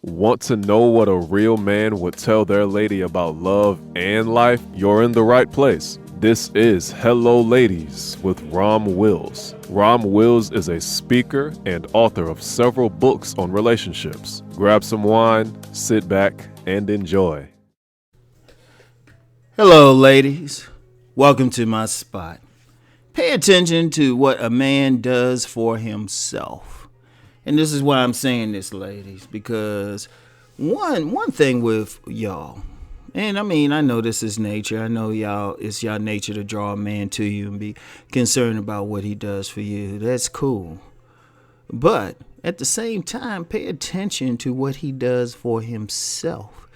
Want to know what a real man would tell their lady about love and life? You're in the right place. This is Hello Ladies with Rom Wills. Rom Wills is a speaker and author of several books on relationships. Grab some wine, sit back, and enjoy. Hello, ladies. Welcome to my spot. Pay attention to what a man does for himself. And this is why I'm saying this, ladies, because one thing with y'all, and I know this is nature. I know it's y'all nature to draw a man to you and be concerned about what he does for you. That's cool. But at the same time, pay attention to what he does for himself,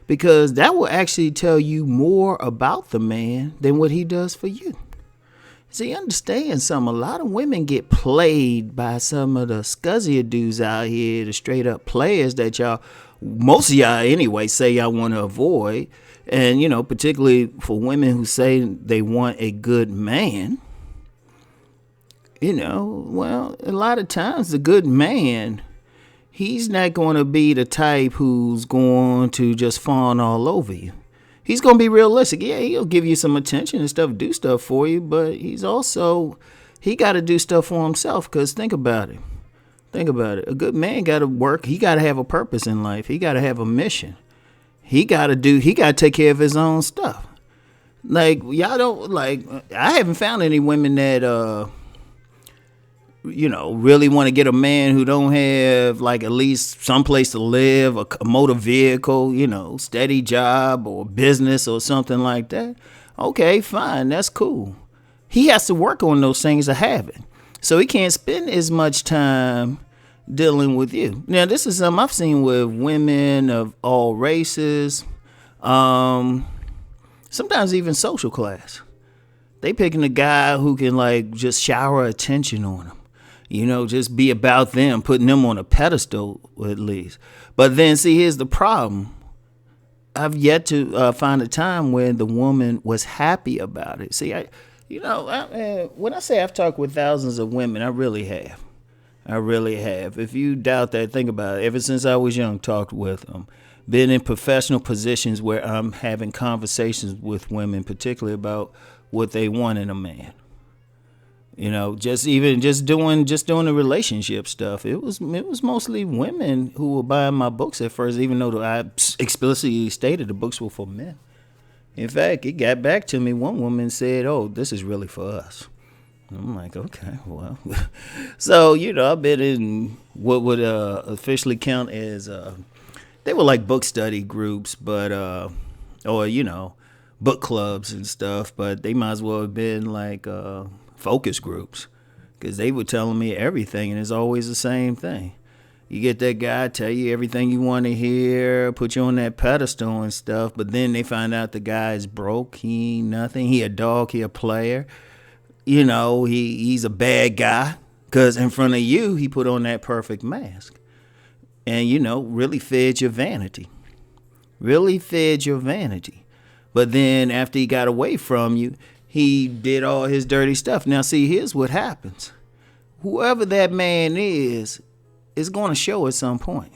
because that will actually tell you more about the man than what he does for you. See, understand something. A lot of women get played by some of the scuzzier dudes out here, the straight up players that most of y'all anyway, say y'all want to avoid. And, particularly for women who say they want a good man, a lot of times the good man, he's not going to be the type who's going to just fawn all over you. He's going to be realistic. Yeah, he'll give you some attention and stuff, do stuff for you, but he got to do stuff for himself, because think about it. A good man got to work. He got to have a purpose in life. He got to have a mission. He got to take care of his own stuff. Like, I haven't found any women that, really want to get a man who don't have at least some place to live, a motor vehicle, steady job or business or something like that. Okay, fine. That's cool. He has to work on those things to have it. So he can't spend as much time dealing with you. Now, this is something I've seen with women of all races, sometimes even social class. They picking a guy who can just shower attention on them. Just be about them, putting them on a pedestal at least. But then, see, here's the problem. I've yet to find a time when the woman was happy about it. See, when I say I've talked with thousands of women, I really have. If you doubt that, think about it. Ever since I was young, talked with them. Been in professional positions where I'm having conversations with women, particularly about what they want in a man. Just doing the relationship stuff. It was mostly women who were buying my books at first, even though I explicitly stated the books were for men. In fact, it got back to me. One woman said, "Oh, this is really for us." I'm like, okay, well. So, I've been in what would officially count as, they were like book study groups, but, book clubs and stuff, but they might as well have been focus groups, because they were telling me everything, and it's always the same thing. You get that guy tell you everything you want to hear, put you on that pedestal and stuff, but then they find out the guy is broke. He ain't nothing. He a dog. He a player. He's a bad guy, because in front of you, he put on that perfect mask and, really fed your vanity. But then after he got away from you, he did all his dirty stuff. Now, see, here's what happens. Whoever that man is going to show at some point.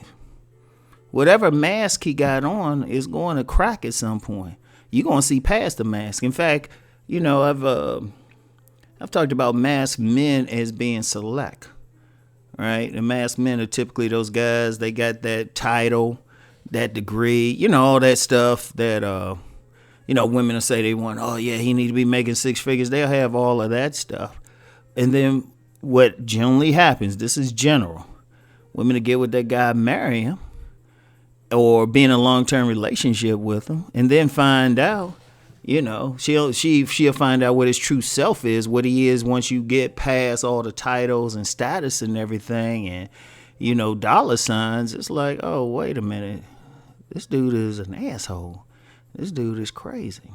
Whatever mask he got on is going to crack at some point. You're going to see past the mask. In fact, I've talked about masked men as being select, right? And masked men are typically those guys, they got that title, that degree, all that stuff that, women will say they want. Oh, yeah, he need to be making six figures. They'll have all of that stuff. And then what generally happens, this is general, women will get with that guy, marry him, or be in a long-term relationship with him, and then find out, she'll find out what his true self is, what he is once you get past all the titles and status and everything and, dollar signs. It's like, oh, wait a minute. This dude is an asshole. This dude is crazy.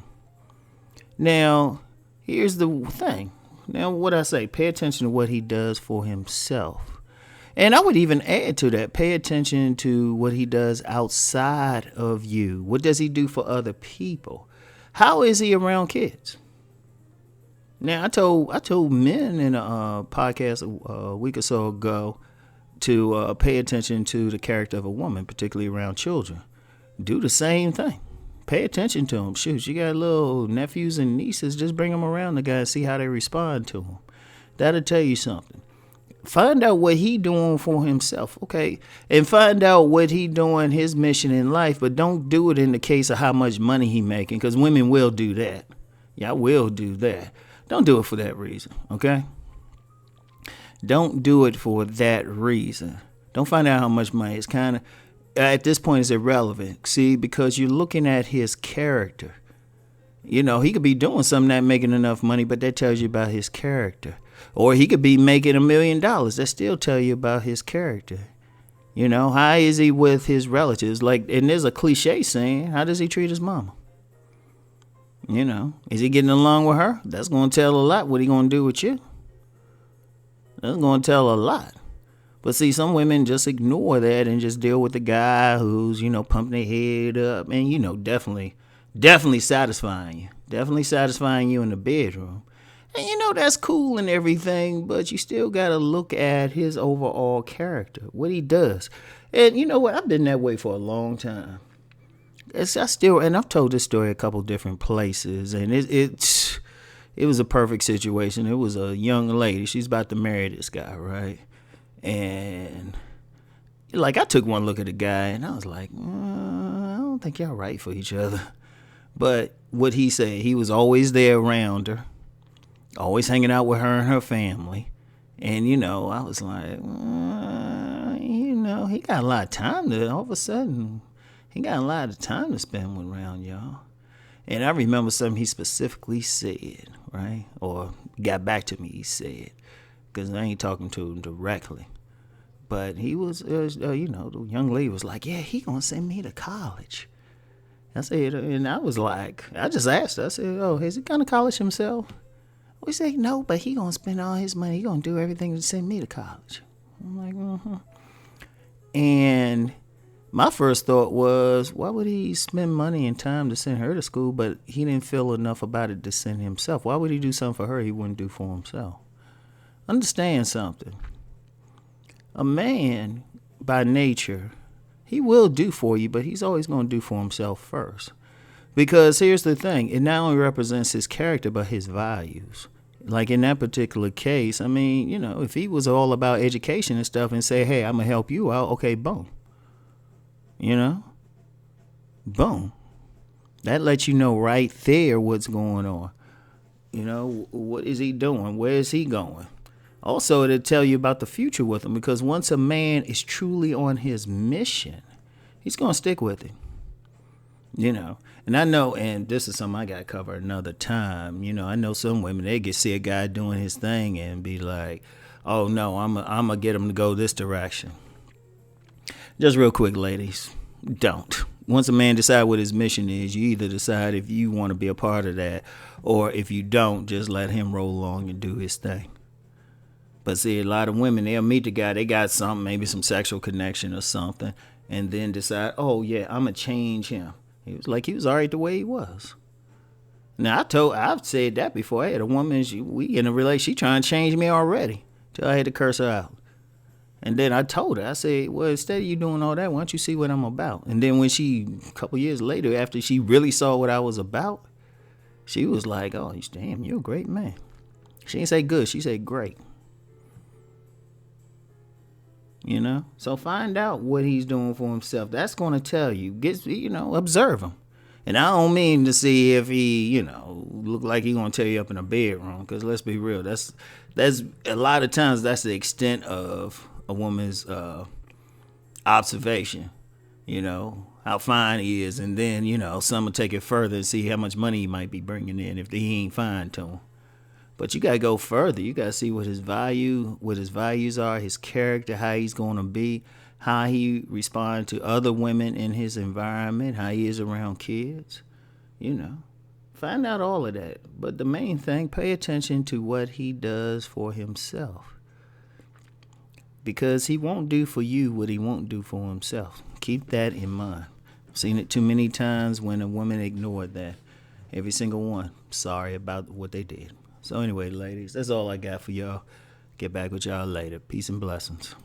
Now, here's the thing. Now, what I say, pay attention to what he does for himself. And I would even add to that, pay attention to what he does outside of you. What does he do for other people? How is he around kids? Now, I told men in a podcast a week or so ago to pay attention to the character of a woman, particularly around children. Do the same thing. Pay attention to them. Shoot, you got little nephews and nieces, just bring them around the guy and see how they respond to him. That'll tell you something. Find out what he doing for himself, okay? And find out what he doing, his mission in life, but don't do it in the case of how much money he making, because women will do that. Y'all will do that. Don't do it for that reason, okay? Don't do it for that reason. Don't find out how much money. It's kind of, at this point, it's irrelevant. See, because you're looking at his character. You know, he could be doing something not making enough money, but that tells you about his character. Or he could be making $1 million. That still tell you about his character. You know, how is he with his relatives? Like, and there's a cliche saying, how does he treat his mama? You know, is he getting along with her? That's going to tell a lot what he going to do with you. That's going to tell a lot. But see, some women just ignore that and just deal with the guy who's, you know, pumping their head up and, you know, definitely satisfying you. Definitely satisfying you in the bedroom. And, you know, that's cool and everything, but you still got to look at his overall character, what he does. And you know what? I've been that way for a long time. And I've told this story a couple different places, and it was a perfect situation. It was a young lady. She's about to marry this guy, right? And like, I took one look at the guy, and I was like, I don't think y'all right for each other. But what he said, he was always there around her, always hanging out with her and her family. And, you know, I was like, you know, he got a lot of time all of a sudden, he got a lot of time to spend around y'all. And I remember something he specifically said, right? Or got back to me, he said, because I ain't talking to him directly. But he was, you know, the young lady was like, yeah, he going to send me to college. I said, and I was like, I just asked her, I said, oh, has he gone to college himself? We said, no, but he going to spend all his money. He going to do everything to send me to college. I'm like, mm-hmm. And my first thought was, why would he spend money and time to send her to school, but he didn't feel enough about it to send himself? Why would he do something for her he wouldn't do for himself? Understand something. A man, by nature, he will do for you, but he's always going to do for himself first. Because here's the thing, it not only represents his character, but his values. Like in that particular case, I mean, you know, if he was all about education and stuff and say, hey, I'm going to help you out, okay, boom. You know? Boom. That lets you know right there what's going on. You know, what is he doing? Where is he going? Also, it'll tell you about the future with him, because once a man is truly on his mission, he's going to stick with it. You know, and I know, and this is something I got to cover another time. You know, I know some women, they get see a guy doing his thing and be like, oh, no, I'm going to get him to go this direction. Just real quick, ladies, don't. Once a man decides what his mission is, you either decide if you want to be a part of that, or if you don't, just let him roll along and do his thing. But see, a lot of women, they'll meet the guy, they got something, maybe some sexual connection or something, and then decide, oh, yeah, I'm going to change him. He was all right the way he was. Now, I've said that before. I had a woman, we in a relationship, she trying to change me already, till I had to curse her out. And then I told her, I said, well, instead of you doing all that, why don't you see what I'm about? And then when a couple years later, after she really saw what I was about, she was like, oh, damn, you're a great man. She didn't say good, she said great. You know, so find out what he's doing for himself. That's going to tell you. Observe him. And I don't mean to see if he, look like he's going to tear you up in a bedroom. Because let's be real, that's a lot of times that's the extent of a woman's observation. How fine he is, and then some will take it further and see how much money he might be bringing in if he ain't fine to him. But you got to go further. You got to see what his values are, his character, how he's going to be, how he responds to other women in his environment, how he is around kids. Find out all of that. But the main thing, pay attention to what he does for himself. Because he won't do for you what he won't do for himself. Keep that in mind. I've seen it too many times when a woman ignored that. Every single one. Sorry about what they did. So anyway, ladies, that's all I got for y'all. Get back with y'all later. Peace and blessings.